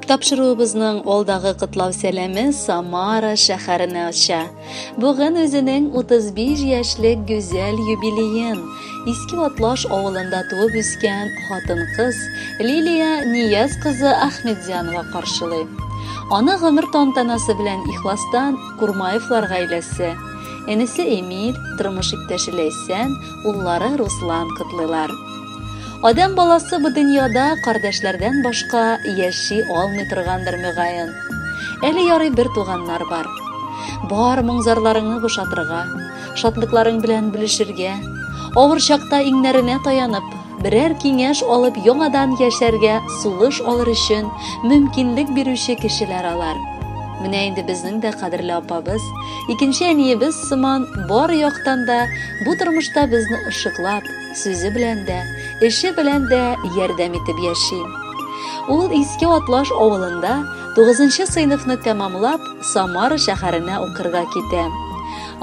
тапшыруыбызның алдагы котлау сәламе Самара шәһәренә ача. Бүген үзенең 35 яшьлек гүзәл юбилеен Иске Атлаш авылында туып үскән хатын-кыз Лилия Нияз кызы Ахмедзянова каршылый. Аны гомер тантанасы белән ихластан Курмаевлар гаиләсе, энесе Эмиль, тормыш иптәше Ләйсән, уллары Руслан котлыйлар. Адам баласы бу дөньяда кардәшләрдән башка яши алмый торгандыр мөгаен. Әле ярый бер туганнар бар. Бар моңзарларыңны бушатырга, шатлыкларың белән бүлешергә, авыр чакта иңнәренә таянып, берәр киңәш алып яңадан яшәргә сулыш алыр өчен мөмкинлек бирүче кешеләр алар. Менә инде безнең дә кадерле апабыз, икенче әниебез сыман бар яктан да бу тормышта безне ышыклап, сүзе белән дә, эше белән дә ярдәм итеп яши. Ул Иске Атлаш авылында 9нчы сыйныфны тәмамлап, Самара шәһәренә укырга китә.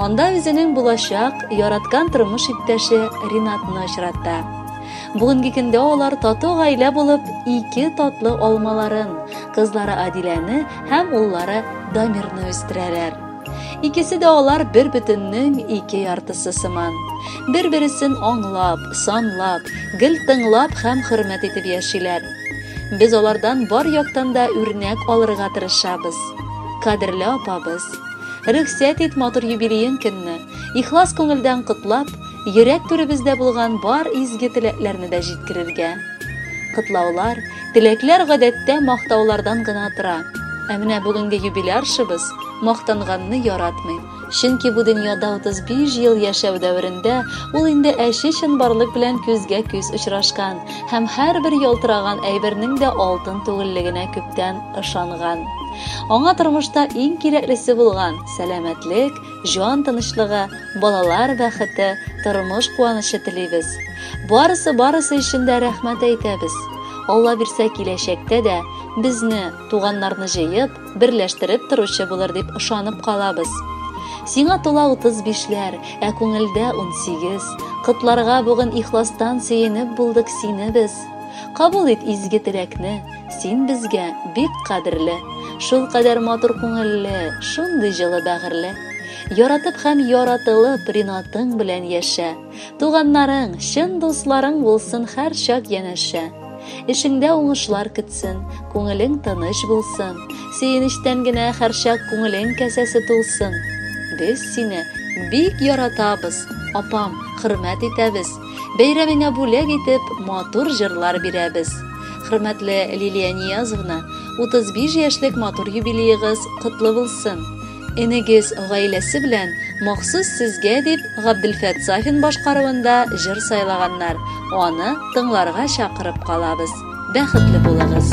Анда үзенең булачак яраткан тормыш иптәше Ринатны очрата. Бүгенге көндә алар тату гаилә булып, 2 татлы алмаларын, кызлары Адиләне һәм уллары Дамирны үстерәләр. Икесе дә алар бер бөтеннең 2 яртысы сыман. Бер-берсен аңлап, санлап, гел тыңлап һәм хөрмәт итеп яшиләр. Без алардан бар яктан да үрнәк алырга тырышабыз. Кадерле апабыз, рөхсәт ит матур юбилеен көнне ихлас күңелдән котлап, йөрәк түребездә булган бар изге теләкләрне дә җиткерергә. Котлаулар, теләкләр гадәттә мактаулардан гына тора. Ә менә бүгенге юбиляршыбыз мактанганны яратмый. Чөнки бу дөньяда 35 ел яшәү дәверендә ул инде әше чынбарлык белән күзгә күз очрашкан һәм һәрбер ялтыраган әйбернең дә алтын түгеллегенә күптән ышанган. Аңа тормышта иң кирәклесе булган сәламәтлек, җан тынычлыгы, балалар бәхете, тормыш куанышы телибез. Барысы өчен дә рәхмәт әйтәбез. Алла бирсә киләчәктә дә безне, туганнарны җыеп, берләштереп торучы булыр дип ышанып калабыз. Сиңа тула 35ләр, ә күңелдә 18. Кытларга бүген ихластан сөенеп булдык сине без. Кабул ит изге теләкне, син безгә бик кадерле. Шул кадәр матур күңелле, шундый җылы бәгырьле. Яратып һәм яратылып Ринатың белән яшә. Туганнарың, чын дусларың булсын һәр чак янәшә. Эшеңдә уңышлар көтсен, күңелең тыныч булсын. Сөенечтән генә һәр чак күңелең кәсәсе тулсын. Без сине бик яратабыз, апам, хөрмәт итәбез. Бәйрәмеңә бүләк итеп матур җырлар бирәбез. Хөрмәтле Лилия Ниязовна, 35 яшьлек матур юбилеегыз котлы булсын. Энегез гаиләсе белән махсус сезгә дип Габделфәт Сафин башкаруында җыр сайлаганнар. Аны тыңларга чакырып калабыз. Бәхетле булыгыз.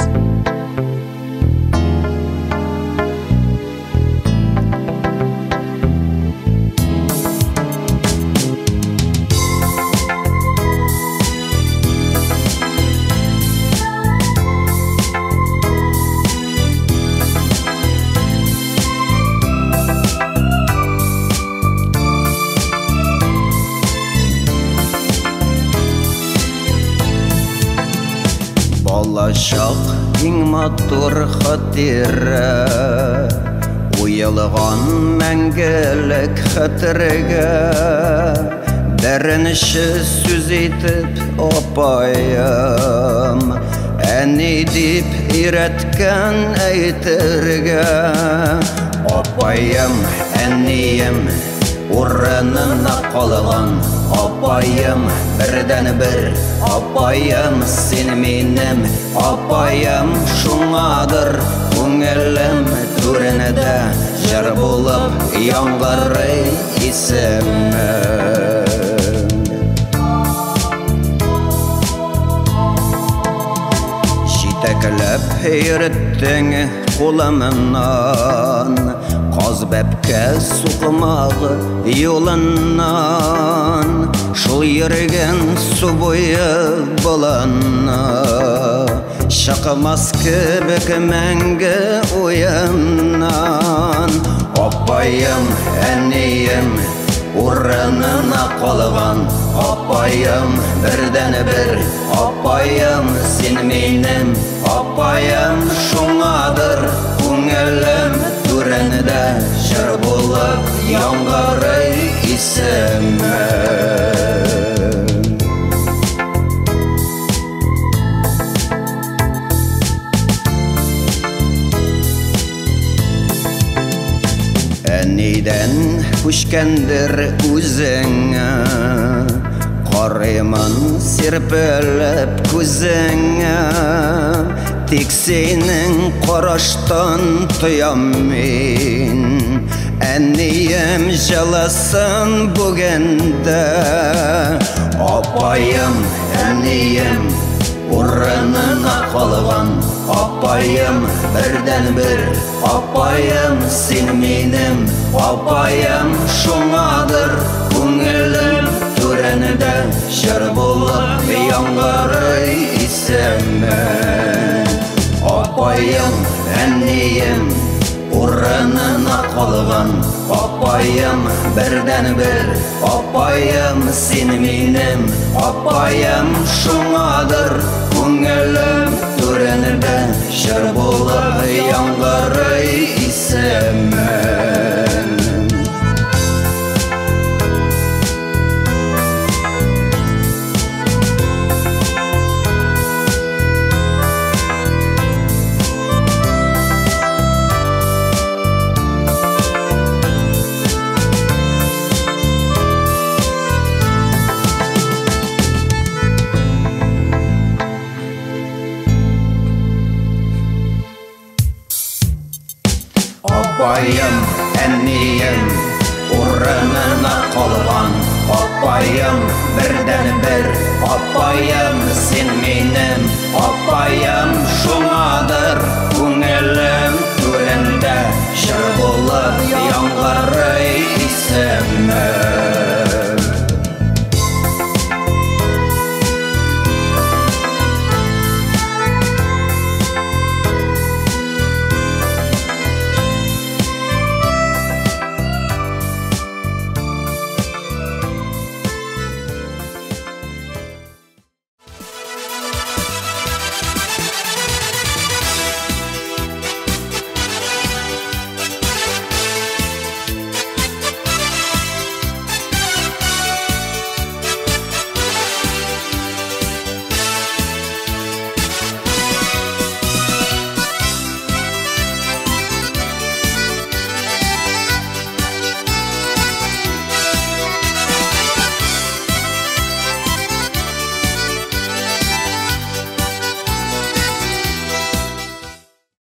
Балачак иң матур хатирә, уелган мәңгелек хәтергә. Беренче сүз итеп апаем, әни дип өйрәткән әйтергә. Апаем, әнием урынына калган. Апаем, бердән бер, апаем, син минем, апаем, шуңадыр күңелем түренедә җыр булып яңгырый исемем. Җитәкләп йөрттең кулымнан, каз бәпкә сукмагы юлыннан. Шул йөргән су буе боланна, чакмас кебек мәңге уяннан. Апаем, әнием урынына калган. Апаем, бердән бер, апаем, син минем, апаем, шуңа яңгырый исеме. Әнидән күчкәндер үзеңә, карыймын сирпелеп күзеңә, тик синең караштан тоям мин. Әнием җылысын бүгендә, апаем, әнием урынына калган, апаем бердән-бер, апаем син минем, апаем шуңадыр күңелем түрәнедә җыр булып яңгырый исеме. Апаем, әнием урынына калган, апаем бердән-бер, апаем син минем, апаем шуңадыр күңелем түрәнедә җыр булып яңгырый исеме. Апаем, әнием урынына калган, апаем бердән-бер, апаем син минем, апаем шуңадыр күңелем түрәндә җыр булып яңгырый исеме.